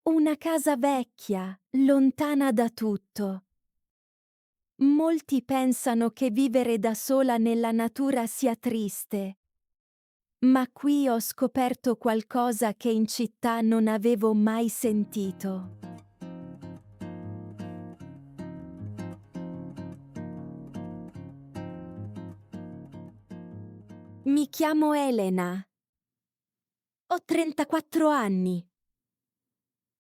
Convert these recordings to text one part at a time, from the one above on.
Una casa vecchia, lontana da tutto. Molti pensano che vivere da sola nella natura sia triste, ma qui ho scoperto qualcosa che in città non avevo mai sentito. Mi chiamo Elena. Ho 34 anni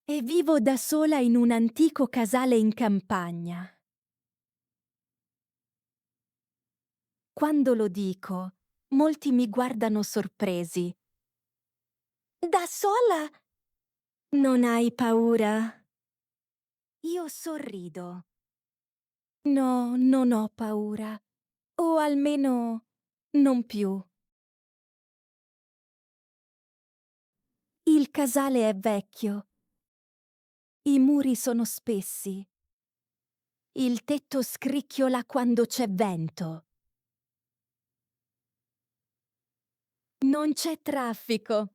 e vivo da sola in un antico casale in campagna. Quando lo dico, molti mi guardano sorpresi. Da sola? Non hai paura? Io sorrido. No, non ho paura. O almeno non più. Il casale è vecchio. I muri sono spessi. Il tetto scricchiola quando c'è vento. Non c'è traffico.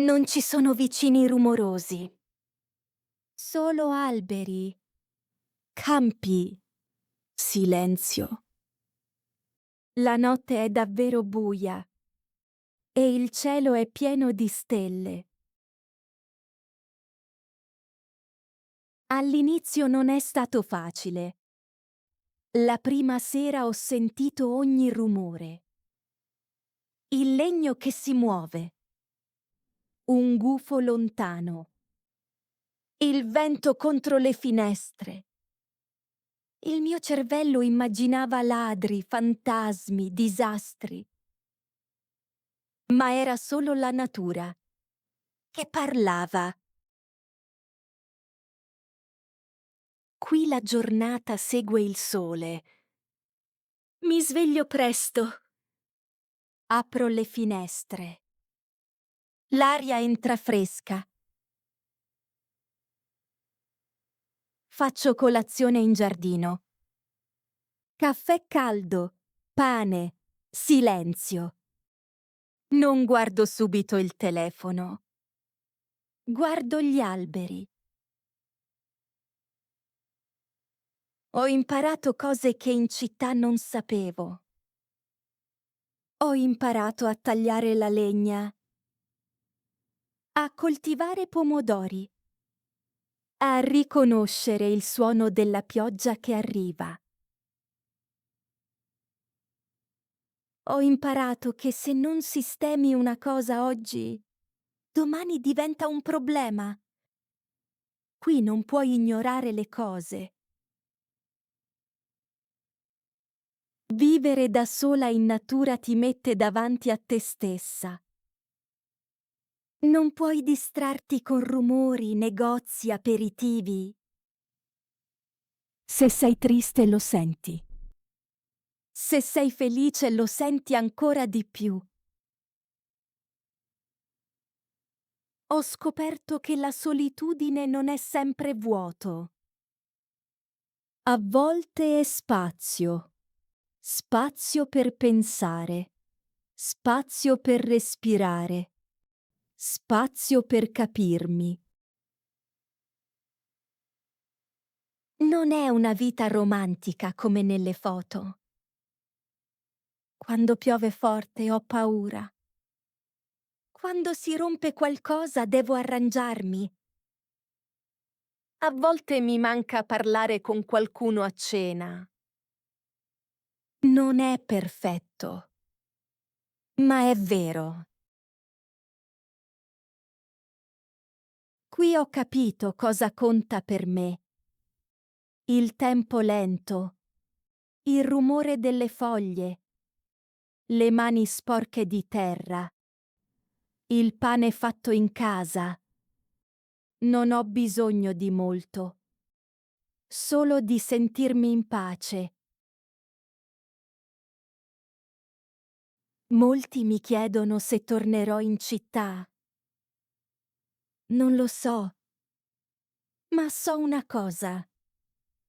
Non ci sono vicini rumorosi. Solo alberi, campi, silenzio. La notte è davvero buia e il cielo è pieno di stelle. All'inizio non è stato facile. La prima sera ho sentito ogni rumore. Il legno che si muove. Un gufo lontano. Il vento contro le finestre. Il mio cervello immaginava ladri, fantasmi, disastri. Ma era solo la natura che parlava. Qui la giornata segue il sole. Mi sveglio presto. Apro le finestre. L'aria entra fresca. Faccio colazione in giardino. Caffè caldo, pane, silenzio. Non guardo subito il telefono. Guardo gli alberi. Ho imparato cose che in città non sapevo. Ho imparato a tagliare la legna, a coltivare pomodori, a riconoscere il suono della pioggia che arriva. Ho imparato che se non sistemi una cosa oggi, domani diventa un problema. Qui non puoi ignorare le cose. Vivere da sola in natura ti mette davanti a te stessa. Non puoi distrarti con rumori, negozi, aperitivi. Se sei triste lo senti. Se sei felice lo senti ancora di più. Ho scoperto che la solitudine non è sempre vuoto. A volte è spazio. Spazio per pensare. Spazio per respirare. Spazio per capirmi. Non è una vita romantica come nelle foto. Quando piove forte ho paura. Quando si rompe qualcosa devo arrangiarmi. A volte mi manca parlare con qualcuno a cena. Non è perfetto, ma è vero. Qui ho capito cosa conta per me. Il tempo lento, il rumore delle foglie, le mani sporche di terra, il pane fatto in casa. Non ho bisogno di molto, solo di sentirmi in pace. Molti mi chiedono se tornerò in città. Non lo so, ma so una cosa.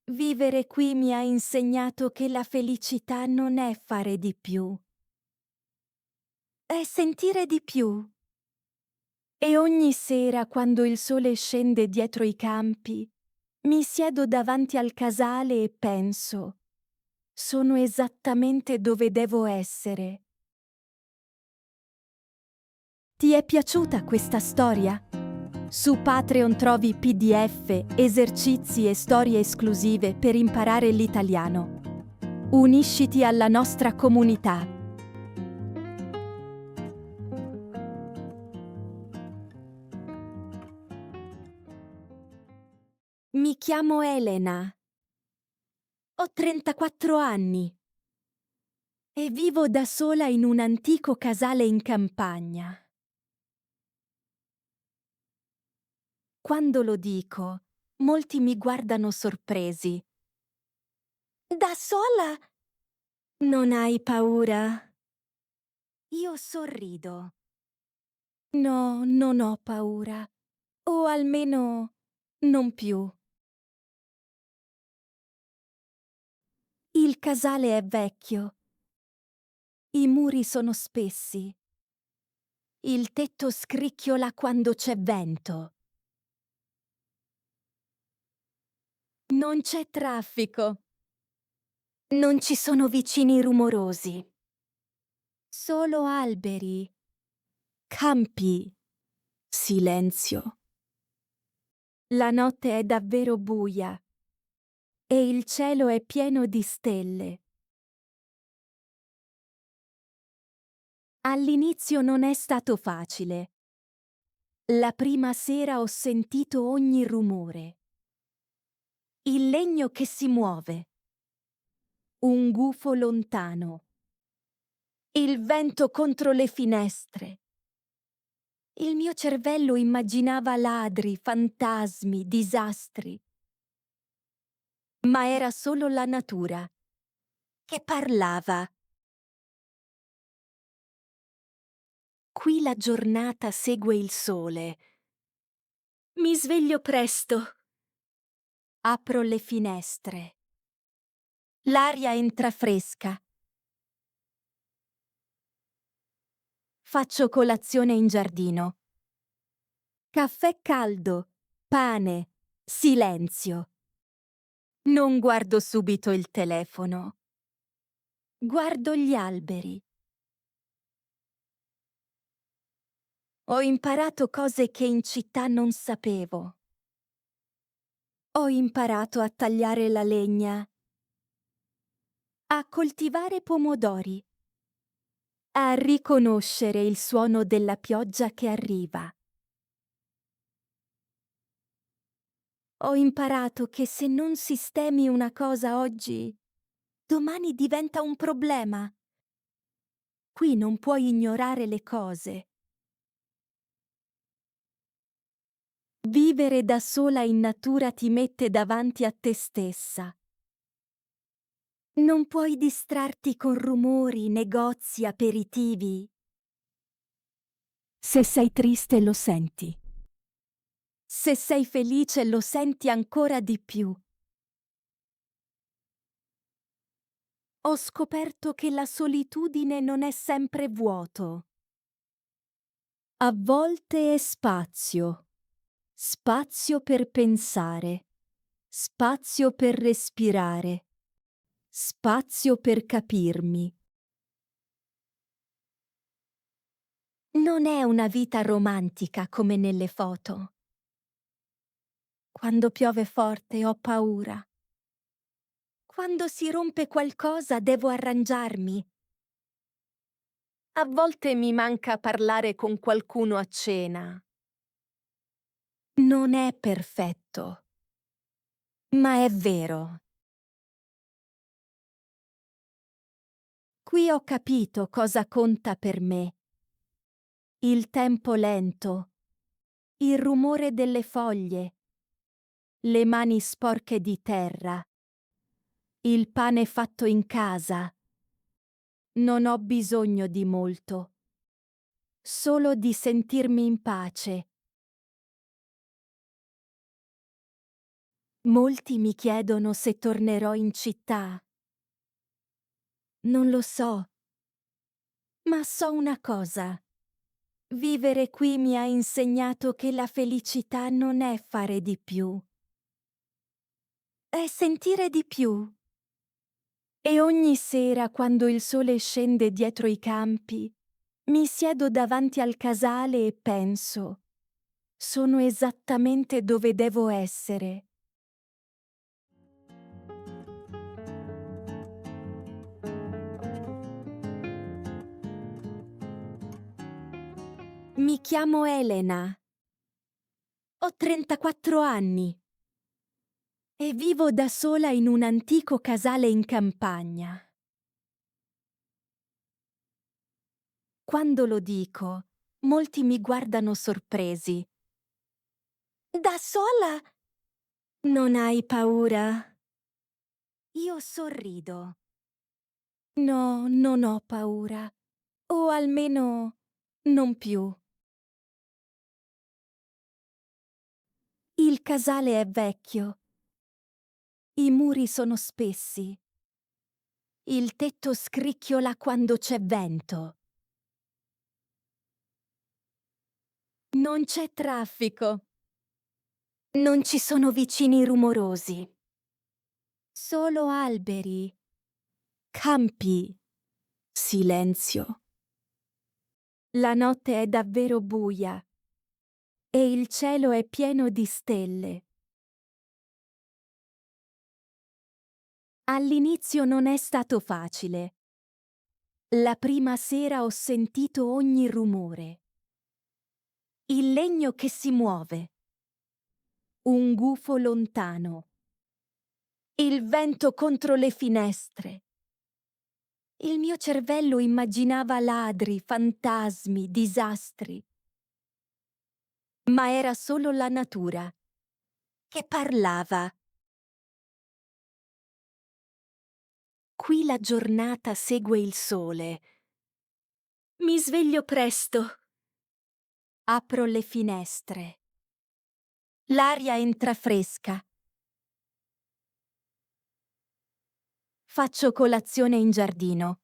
Vivere qui mi ha insegnato che la felicità non è fare di più. È sentire di più. E ogni sera, quando il sole scende dietro i campi, mi siedo davanti al casale e penso: sono esattamente dove devo essere. Ti è piaciuta questa storia? Su Patreon trovi PDF, esercizi e storie esclusive per imparare l'italiano. Unisciti alla nostra comunità. Mi chiamo Elena. Ho 34 anni e vivo da sola in un antico casale in campagna. Quando lo dico, molti mi guardano sorpresi. Da sola? Non hai paura? Io sorrido. No, non ho paura. O almeno non più. Il casale è vecchio. I muri sono spessi. Il tetto scricchiola quando c'è vento. Non c'è traffico. Non ci sono vicini rumorosi. Solo alberi. Campi. Silenzio. La notte è davvero buia e il cielo è pieno di stelle. All'inizio non è stato facile. La prima sera ho sentito ogni rumore. Il legno che si muove. Un gufo lontano. Il vento contro le finestre. Il mio cervello immaginava ladri, fantasmi, disastri. Ma era solo la natura che parlava. Qui la giornata segue il sole. Mi sveglio presto. Apro le finestre. L'aria entra fresca. Faccio colazione in giardino. Caffè caldo, pane, silenzio. Non guardo subito il telefono. Guardo gli alberi. Ho imparato cose che in città non sapevo. Ho imparato a tagliare la legna, a coltivare pomodori, a riconoscere il suono della pioggia che arriva. Ho imparato che se non sistemi una cosa oggi, domani diventa un problema. Qui non puoi ignorare le cose. Vivere da sola in natura ti mette davanti a te stessa. Non puoi distrarti con rumori, negozi, aperitivi. Se sei triste lo senti. Se sei felice lo senti ancora di più. Ho scoperto che la solitudine non è sempre vuoto. A volte è spazio. Spazio per pensare. Spazio per respirare. Spazio per capirmi. Non è una vita romantica come nelle foto. Quando piove forte ho paura. Quando si rompe qualcosa devo arrangiarmi. A volte mi manca parlare con qualcuno a cena. Non è perfetto, ma è vero. Qui ho capito cosa conta per me. Il tempo lento, il rumore delle foglie, le mani sporche di terra, il pane fatto in casa. Non ho bisogno di molto, solo di sentirmi in pace. Molti mi chiedono se tornerò in città. Non lo so, ma so una cosa. Vivere qui mi ha insegnato che la felicità non è fare di più, è sentire di più. E ogni sera, quando il sole scende dietro i campi, mi siedo davanti al casale e penso: sono esattamente dove devo essere. Mi chiamo Elena. Ho 34 anni e vivo da sola in un antico casale in campagna. Quando lo dico, molti mi guardano sorpresi. Da sola? Non hai paura? Io sorrido. No, non ho paura. O almeno non più. Il casale è vecchio. I muri sono spessi. Il tetto scricchiola quando c'è vento. Non c'è traffico. Non ci sono vicini rumorosi. Solo alberi, campi, silenzio. La notte è davvero buia e il cielo è pieno di stelle. All'inizio non è stato facile. La prima sera ho sentito ogni rumore. Il legno che si muove. Un gufo lontano. Il vento contro le finestre. Il mio cervello immaginava ladri, fantasmi, disastri. Ma era solo la natura che parlava. Qui la giornata segue il sole. Mi sveglio presto. Apro le finestre. L'aria entra fresca. Faccio colazione in giardino.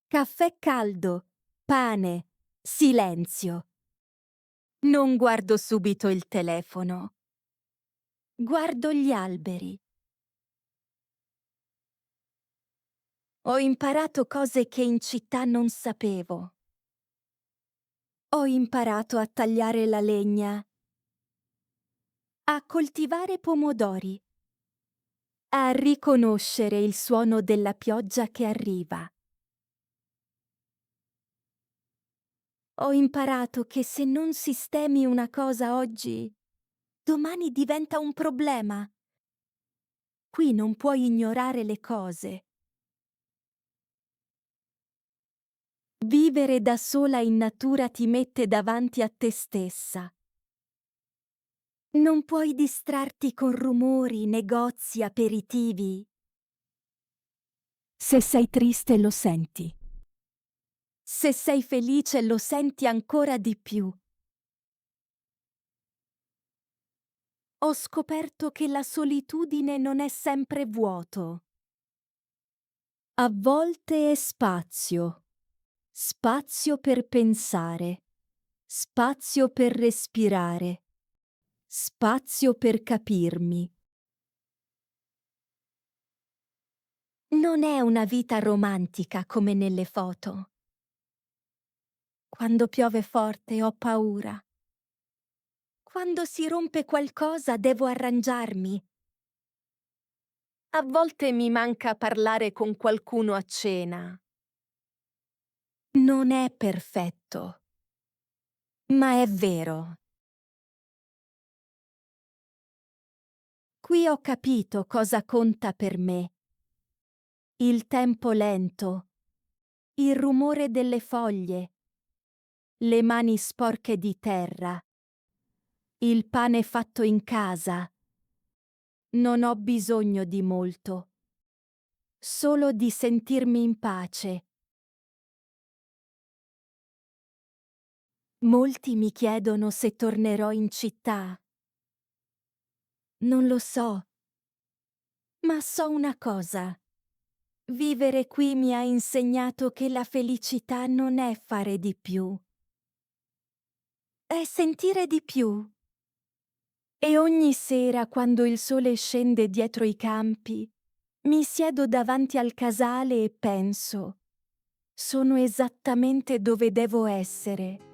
Caffè caldo, pane, silenzio. Non guardo subito il telefono. Guardo gli alberi. Ho imparato cose che in città non sapevo. Ho imparato a tagliare la legna, a coltivare pomodori, a riconoscere il suono della pioggia che arriva. Ho imparato che se non sistemi una cosa oggi, domani diventa un problema. Qui non puoi ignorare le cose. Vivere da sola in natura ti mette davanti a te stessa. Non puoi distrarti con rumori, negozi, aperitivi. Se sei triste lo senti. Se sei felice lo senti ancora di più. Ho scoperto che la solitudine non è sempre vuoto. A volte è spazio. Spazio per pensare. Spazio per respirare. Spazio per capirmi. Non è una vita romantica come nelle foto. Quando piove forte ho paura. Quando si rompe qualcosa devo arrangiarmi. A volte mi manca parlare con qualcuno a cena. Non è perfetto, ma è vero. Qui ho capito cosa conta per me. Il tempo lento, il rumore delle foglie, le mani sporche di terra, il pane fatto in casa. Non ho bisogno di molto, solo di sentirmi in pace. Molti mi chiedono se tornerò in città. Non lo so, ma so una cosa. Vivere qui mi ha insegnato che la felicità non è fare di più, è sentire di più. E ogni sera, quando il sole scende dietro i campi, mi siedo davanti al casale e penso: sono esattamente dove devo essere.